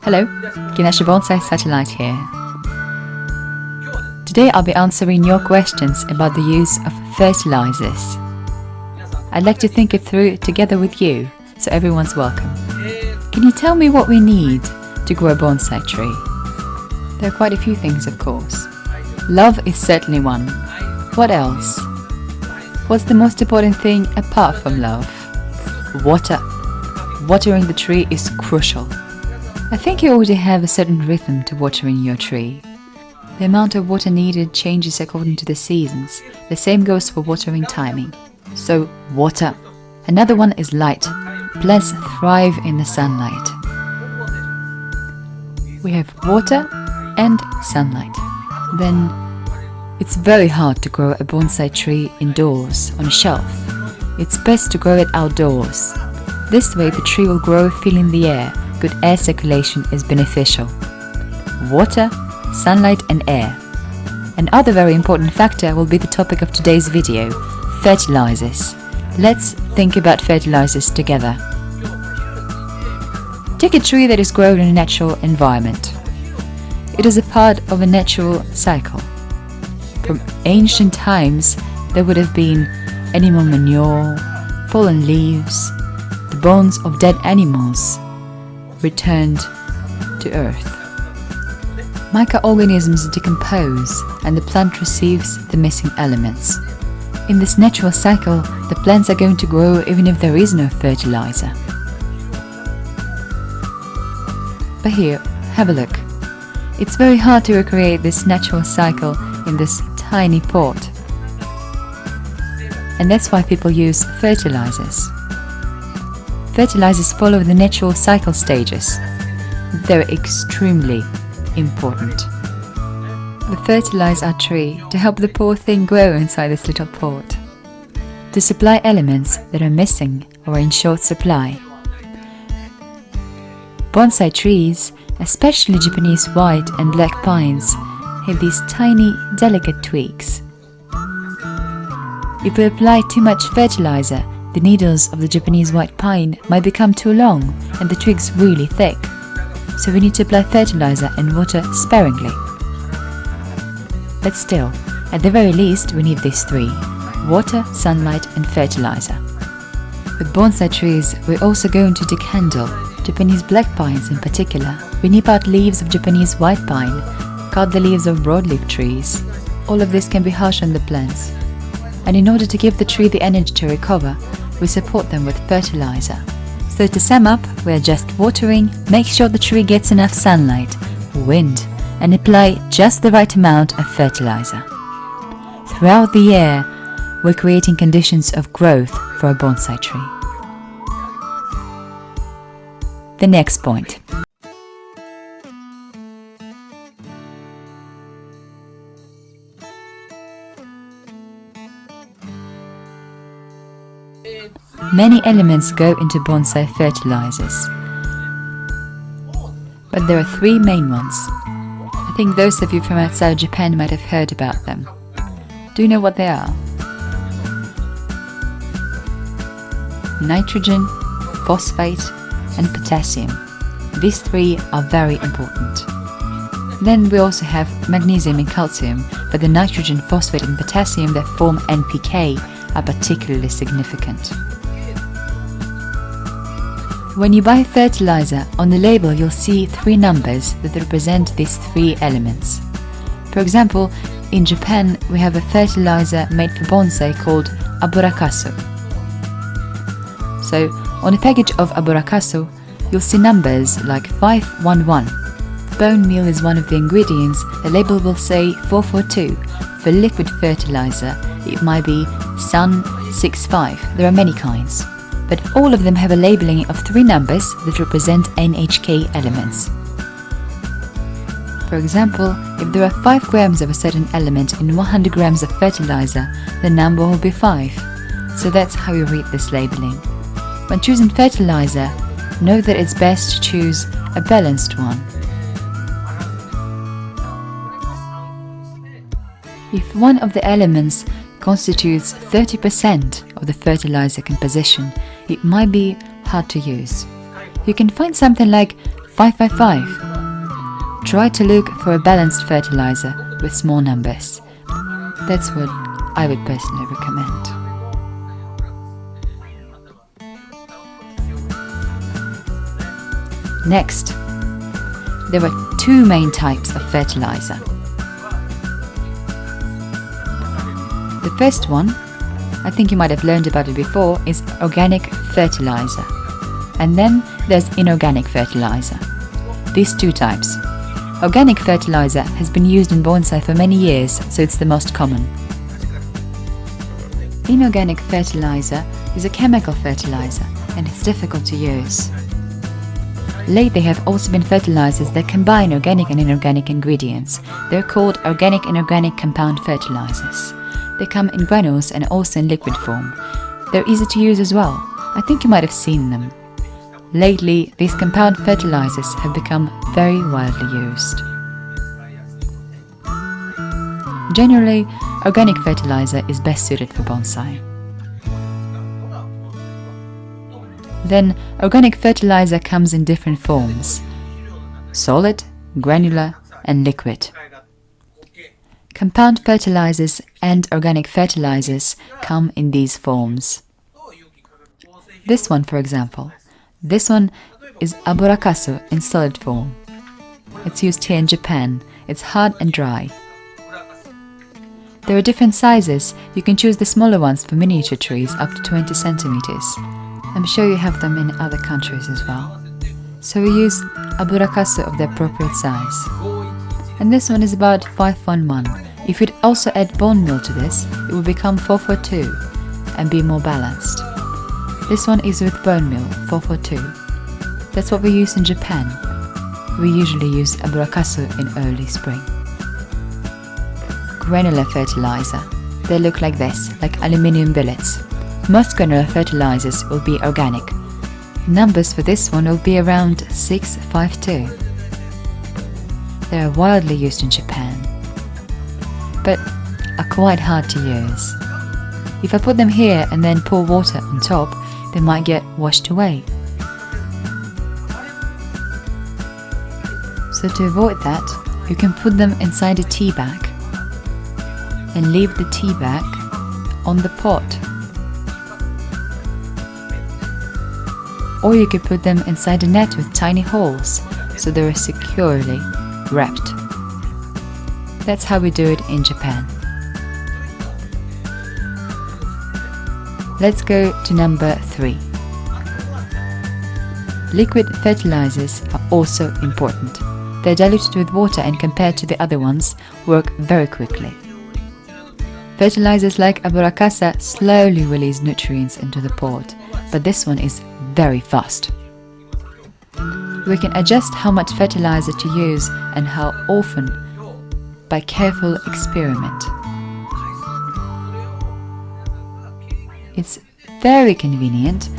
Hello, Ganesh Bonsai Satellite here. Today I'll be answering your questions about the use of fertilizers. I'd like to think it through together with you, so everyone's welcome. Can you tell me what we need to grow a bonsai tree? There are quite a few things, of course. Love is certainly one. What else? What's the most important thing apart from love? Water. Watering the tree is crucial. I think you already have a certain rhythm to watering your tree. The amount of water needed changes according to the seasons. The same goes for watering timing. So, water. Another one is light. Plants thrive in the sunlight. We have water and sunlight. Then, it's very hard to grow a bonsai tree indoors on a shelf. It's best to grow it outdoors. This way the tree will grow feeling the air. Good air circulation is beneficial. Water, sunlight and air. Another very important factor will be the topic of today's video, fertilizers. Let's think about fertilizers together. Take a tree that is grown in a natural environment. It is a part of a natural cycle. From ancient times, there would have been animal manure, fallen leaves, the bones of dead animals returned to earth. Microorganisms decompose and the plant receives the missing elements. In this natural cycle, the plants are going to grow even if there is no fertilizer. But here, have a look. It's very hard to recreate this natural cycle in this tiny pot. And that's why people use fertilizers. Fertilizers follow the natural cycle stages. They're extremely important. We fertilize our tree to help the poor thing grow inside this little pot, to supply elements that are missing or in short supply. Bonsai trees, especially Japanese white and black pines, have these tiny, delicate twigs. If we apply too much fertilizer, the needles of the Japanese white pine might become too long and the twigs really thick. So we need to apply fertilizer and water sparingly. But still, at the very least, we need these three: water, sunlight and fertilizer. With bonsai trees, we're also going to decandle Japanese black pines in particular. We nip out leaves of Japanese white pine, cut the leaves of broadleaf trees. All of this can be harsh on the plants. And in order to give the tree the energy to recover, we support them with fertilizer. So to sum up, we're just watering, make sure the tree gets enough sunlight, wind, and apply just the right amount of fertilizer. Throughout the year, we're creating conditions of growth for a bonsai tree. The next point. Many elements go into bonsai fertilizers, but there are three main ones. I think those of you from outside Japan might have heard about them. Do you know what they are? Nitrogen, phosphate, and potassium. These three are very important. Then we also have magnesium and calcium, but the nitrogen, phosphate, and potassium that form NPK are particularly significant. When you buy fertilizer, on the label you'll see three numbers that represent these three elements. For example, in Japan we have a fertilizer made for bonsai called aburakasu. So, on a package of aburakasu, you'll see numbers like 511. Bone meal is one of the ingredients. The label will say 442. For liquid fertilizer, it might be Sun 65. There are many kinds, but all of them have a labeling of three numbers that represent NHK elements. For example, if there are 5 grams of a certain element in 100 grams of fertilizer, the number will be 5. So that's how you read this labeling. When choosing fertilizer, know that it's best to choose a balanced one. If one of the elements constitutes 30% of the fertilizer composition, it might be hard to use. You can find something like 5x5. Try to look for a balanced fertilizer with small numbers. That's what I would personally recommend. Next, there are two main types of fertilizer. The first one, I think you might have learned about it before, is organic fertilizer. And then there's inorganic fertilizer. These two types. Organic fertilizer has been used in bonsai for many years, so it's the most common. Inorganic fertilizer is a chemical fertilizer and it's difficult to use. Lately there have also been fertilizers that combine organic and inorganic ingredients. They're called organic inorganic compound fertilizers. They come in granules and also in liquid form. They're easy to use as well. I think you might have seen them. Lately, these compound fertilizers have become very widely used. Generally, organic fertilizer is best suited for bonsai. Then, organic fertilizer comes in different forms: solid, granular, and liquid. Compound fertilizers and organic fertilizers come in these forms. This one, for example. This one is aburakasu in solid form. It's used here in Japan. It's hard and dry. There are different sizes. You can choose the smaller ones for miniature trees up to 20 centimeters. I'm sure you have them in other countries as well. So we use aburakasu of the appropriate size. And this one is about 511. If you'd also add bone meal to this, it will become 442 and be more balanced. This one is with bone meal, 442. That's what we use in Japan. We usually use aburakasu in early spring. Granular fertilizer. They look like this, like aluminium billets. Most granular fertilizers will be organic. Numbers for this one will be around 652. They are widely used in Japan, but are quite hard to use. If I put them here and then pour water on top, they might get washed away. So to avoid that, you can put them inside a tea bag and leave the tea bag on the pot. Or you could put them inside a net with tiny holes, so they are securely wrapped. That's how we do it in Japan. Let's go to number 3. Liquid fertilizers are also important. They're diluted with water and compared to the other ones, work very quickly. Fertilizers like aburakasu slowly release nutrients into the pot, but this one is very fast. We can adjust how much fertilizer to use and how often by careful experiment. It's very convenient,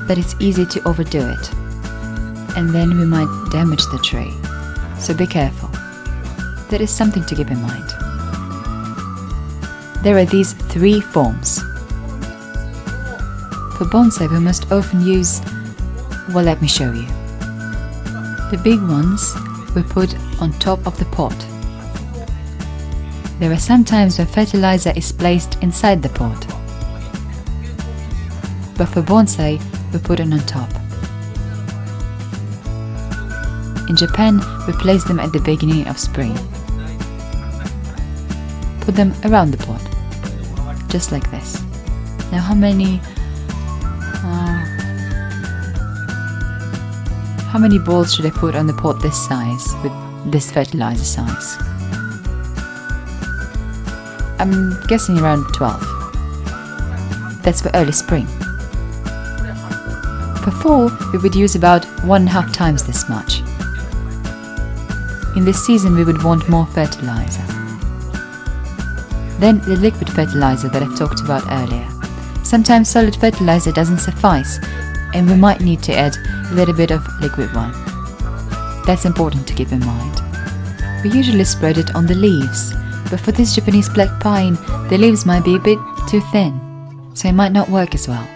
but it's easy to overdo it. And then we might damage the tree. So be careful. That is something to keep in mind. There are these 3 forms. For bonsai we must often use, well, let me show you. The big ones we put on top of the pot. There are some times when fertilizer is placed inside the pot. But for bonsai, we put it on top. In Japan, we place them at the beginning of spring. Put them around the pot, just like this. Now how many balls should I put on the pot this size, with this fertilizer size? I'm guessing around 12. That's for early spring. For fall, we would use about 1.5 times this much. In this season, we would want more fertilizer. Then the liquid fertilizer that I talked about earlier. Sometimes solid fertilizer doesn't suffice, and we might need to add a little bit of liquid one. That's important to keep in mind. We usually spread it on the leaves, but for this Japanese black pine, the leaves might be a bit too thin, so it might not work as well.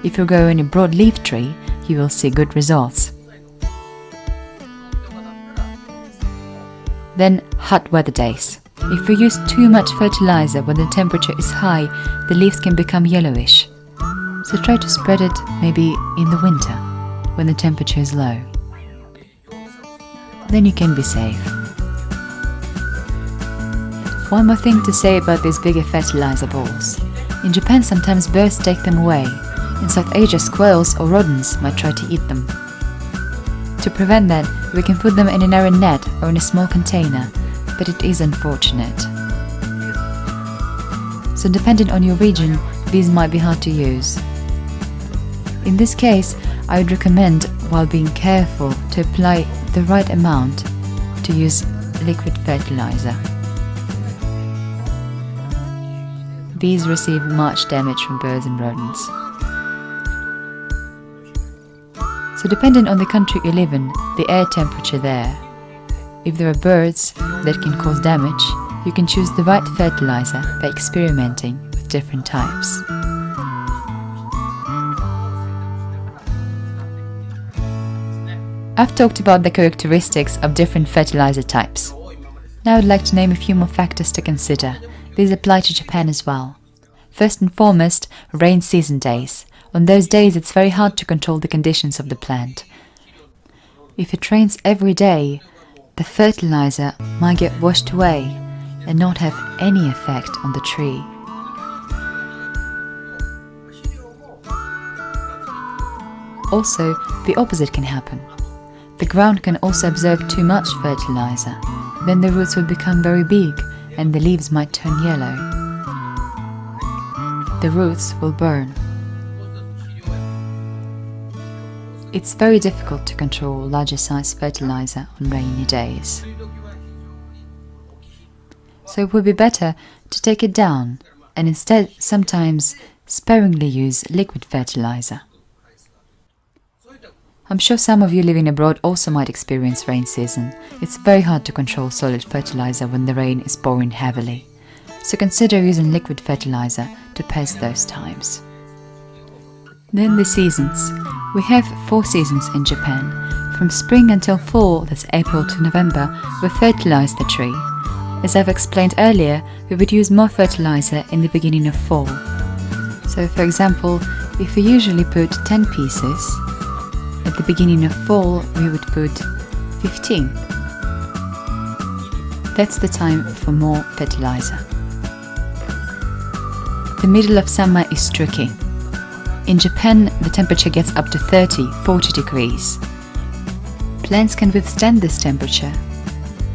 If you grow in a broadleaf tree, you will see good results. Then hot weather days. If you use too much fertilizer when the temperature is high, the leaves can become yellowish. So try to spread it maybe in the winter, when the temperature is low. Then you can be safe. One more thing to say about these bigger fertilizer balls. In Japan, sometimes birds take them away. In South Asia, squirrels or rodents might try to eat them. To prevent that, we can put them in a narrow net or in a small container, but it is unfortunate. So depending on your region, these might be hard to use. In this case, I would recommend, while being careful, to apply the right amount, to use liquid fertilizer. Bees receive much damage from birds and rodents. So depending on the country you live in, the air temperature there, if there are birds that can cause damage, you can choose the right fertilizer by experimenting with different types. I've talked about the characteristics of different fertilizer types. Now I'd like to name a few more factors to consider. These apply to Japan as well. First and foremost, rain season days. On those days it's very hard to control the conditions of the plant. If it rains every day, the fertilizer might get washed away and not have any effect on the tree. Also, the opposite can happen. The ground can also absorb too much fertilizer. Then the roots will become very big and the leaves might turn yellow. The roots will burn. It's very difficult to control larger size fertilizer on rainy days. So it would be better to take it down and instead sometimes sparingly use liquid fertilizer. I'm sure some of you living abroad also might experience rain season. It's very hard to control solid fertilizer when the rain is pouring heavily. So consider using liquid fertilizer to pass those times. Then the seasons. We have 4 seasons in Japan. From spring until fall, that's April to November, we fertilize the tree. As I've explained earlier, we would use more fertilizer in the beginning of fall. So for example, if we usually put 10 pieces, at the beginning of fall we would put 15. That's the time for more fertilizer. The middle of summer is tricky. In Japan, the temperature gets up to 30–40 degrees. Plants can withstand this temperature,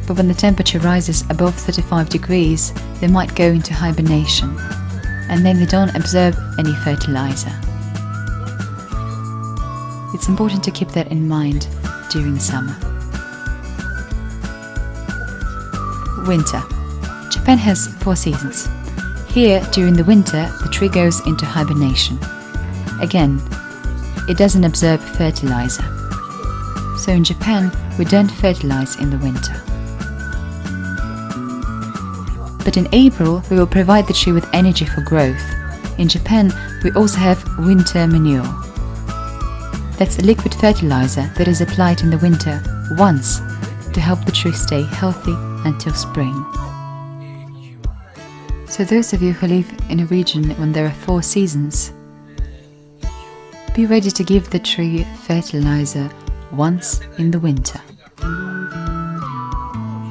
but when the temperature rises above 35 degrees, they might go into hibernation, and then they don't absorb any fertilizer. It's important to keep that in mind during summer. Winter. Japan has 4 seasons. Here, during the winter, the tree goes into hibernation. Again, it doesn't absorb fertilizer. So in Japan, we don't fertilize in the winter. But in April, we will provide the tree with energy for growth. In Japan, we also have winter manure. That's a liquid fertilizer that is applied in the winter once to help the tree stay healthy until spring. So those of you who live in a region when there are 4 seasons, be ready to give the tree fertilizer once in the winter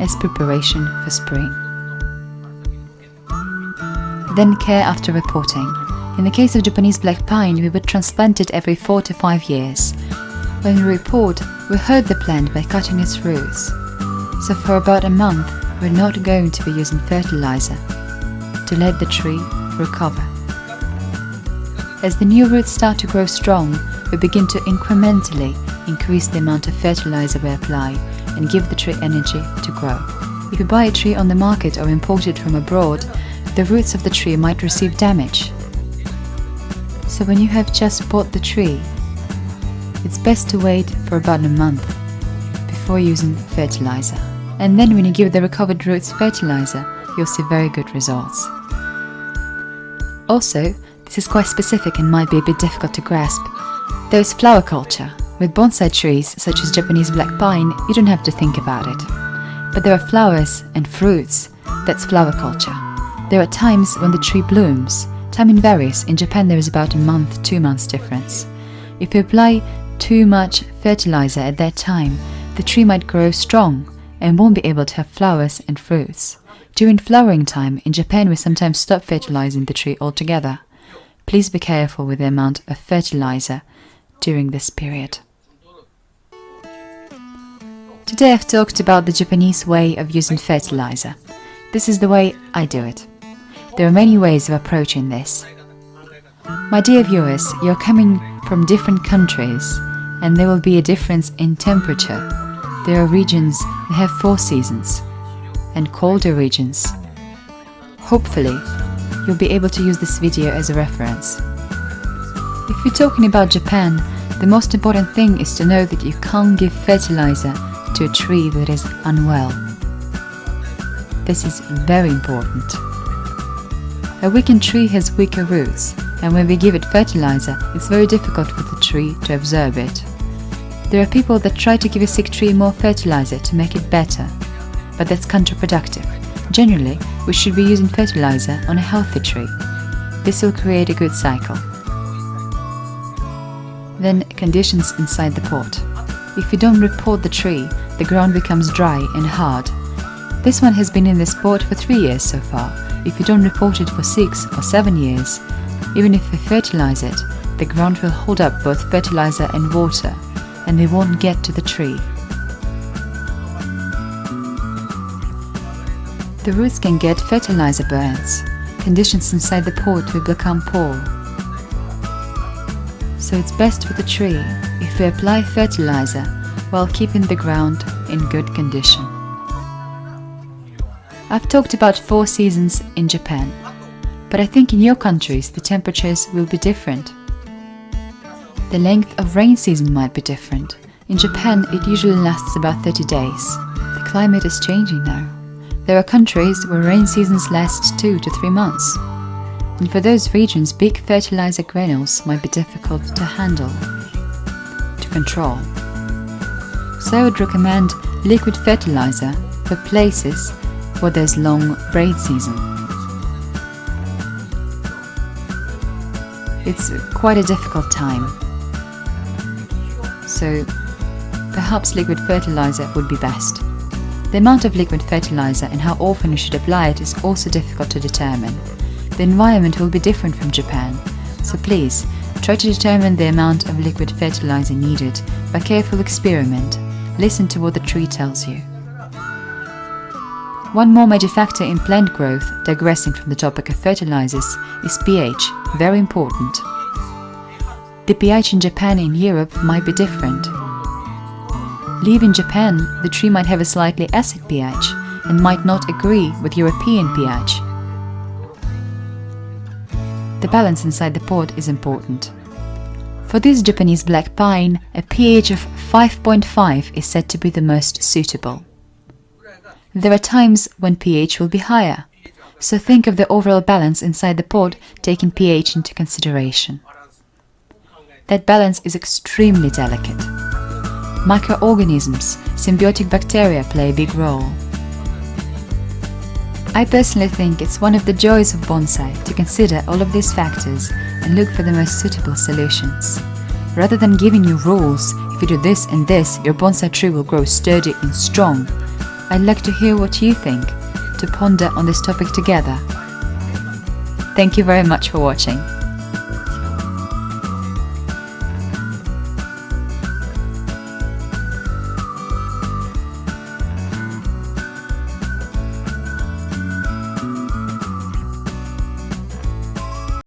as preparation for spring. Then care after reporting. In the case of Japanese black pine, we would transplant it every 4 to 5 years. When we report, we herd the plant by cutting its roots. So for about a month, we're not going to be using fertilizer to let the tree recover. As the new roots start to grow strong, we begin to incrementally increase the amount of fertilizer we apply and give the tree energy to grow. If you buy a tree on the market or import it from abroad, the roots of the tree might receive damage. So when you have just bought the tree, it's best to wait for about a month before using fertilizer. And then when you give the recovered roots fertilizer, you'll see very good results. Also, this is quite specific and might be a bit difficult to grasp. There is flower culture. With bonsai trees, such as Japanese black pine, you don't have to think about it. But there are flowers and fruits. That's flower culture. There are times when the tree blooms. Timing varies. In Japan there is about a month, 2 months difference. If you apply too much fertilizer at that time, the tree might grow strong and won't be able to have flowers and fruits. During flowering time, in Japan we sometimes stop fertilizing the tree altogether. Please be careful with the amount of fertilizer during this period. Today I've talked about the Japanese way of using fertilizer. This is the way I do it. There are many ways of approaching this. My dear viewers, you're coming from different countries and there will be a difference in temperature. There are regions that have 4 seasons and colder regions. Hopefully, you'll be able to use this video as a reference. If you're talking about Japan, the most important thing is to know that you can't give fertilizer to a tree that is unwell. This is very important. A weakened tree has weaker roots, and when we give it fertilizer, it's very difficult for the tree to absorb it. There are people that try to give a sick tree more fertilizer to make it better, but that's counterproductive. Generally, we should be using fertilizer on a healthy tree. This will create a good cycle. Then, conditions inside the pot. If you don't repot the tree, the ground becomes dry and hard. This one has been in this pot for 3 years so far. If you don't repot it for 6 or 7 years, even if we fertilize it, the ground will hold up both fertilizer and water, and they won't get to the tree. The roots can get fertilizer burns. Conditions inside the pot will become poor. So it's best for the tree if we apply fertilizer while keeping the ground in good condition. I've talked about 4 seasons in Japan, but I think in your countries the temperatures will be different. The length of rain season might be different. In Japan it usually lasts about 30 days. The climate is changing now. There are countries where rain seasons last 2 to 3 months. And for those regions, big fertilizer granules might be difficult to handle, to control. So I would recommend liquid fertilizer for places where there's long rain season. It's quite a difficult time, so perhaps liquid fertilizer would be best. The amount of liquid fertilizer and how often you should apply it is also difficult to determine. The environment will be different from Japan, so please try to determine the amount of liquid fertilizer needed by careful experiment. Listen to what the tree tells you. One more major factor in plant growth, digressing from the topic of fertilizers, is pH, very important. The pH in Japan and Europe might be different. Leaving Japan, the tree might have a slightly acid pH and might not agree with European pH. The balance inside the pot is important. For this Japanese black pine, a pH of 5.5 is said to be the most suitable. There are times when pH will be higher, so think of the overall balance inside the pot taking pH into consideration. That balance is extremely delicate. Microorganisms, symbiotic bacteria play a big role. I personally think it's one of the joys of bonsai to consider all of these factors and look for the most suitable solutions. Rather than giving you rules, if you do this and this, your bonsai tree will grow sturdy and strong, I'd like to hear what you think, to ponder on this topic together. Thank you very much for watching.